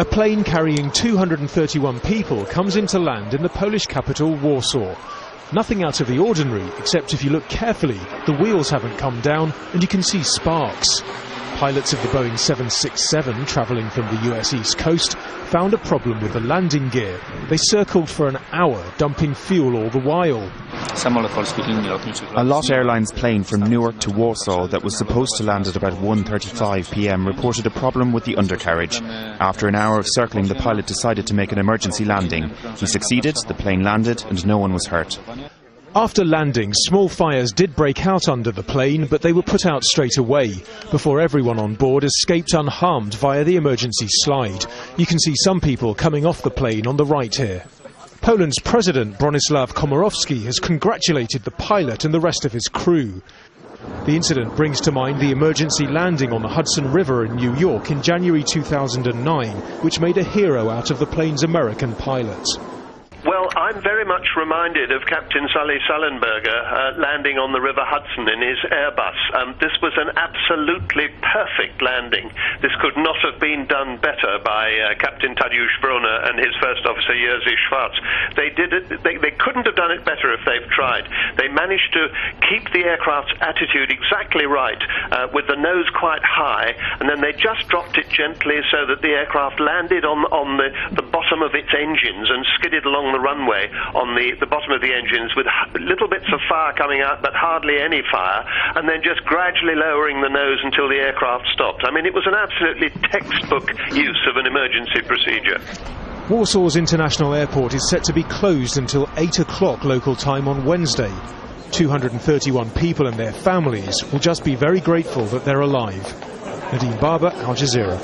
A plane carrying 231 people comes into land in the Polish capital, Warsaw. Nothing out of the ordinary, except if you look carefully, the wheels haven't come down and you can see sparks. Pilots of the Boeing 767 travelling from the US East Coast found a problem with the landing gear. They circled for an hour, dumping fuel all the while. A LOT Airlines plane from Newark to Warsaw that was supposed to land at about 1:35 p.m. reported a problem with the undercarriage. After an hour of circling, the pilot decided to make an emergency landing. He succeeded, the plane landed, and no one was hurt. After landing, small fires did break out under the plane, but they were put out straight away, before everyone on board escaped unharmed via the emergency slide. You can see some people coming off the plane on the right here. Poland's President Bronisław Komorowski has congratulated the pilot and the rest of his crew. The incident brings to mind the emergency landing on the Hudson River in New York in January 2009, which made a hero out of the plane's American pilot. Well, I'm very much reminded of Captain Sully Sullenberger landing on the River Hudson in his Airbus. This was an absolutely perfect landing. This could not have been done better by Captain Tadeusz Brunner and his first officer Jerzy Schwarz. They couldn't have done it better if they've tried. They managed to keep the aircraft's attitude exactly right, with the nose quite high, and then they just dropped it gently so that the aircraft landed on the bottom of its engines and skidded along the runway on the bottom of the engines with little bits of fire coming out but hardly any fire, and then just gradually lowering the nose until the aircraft stopped. I mean, it was an absolutely textbook use of an emergency procedure. Warsaw's International Airport is set to be closed until 8 o'clock local time on Wednesday. 231 people and their families will just be very grateful that they're alive. Nadim Barber, Al Jazeera.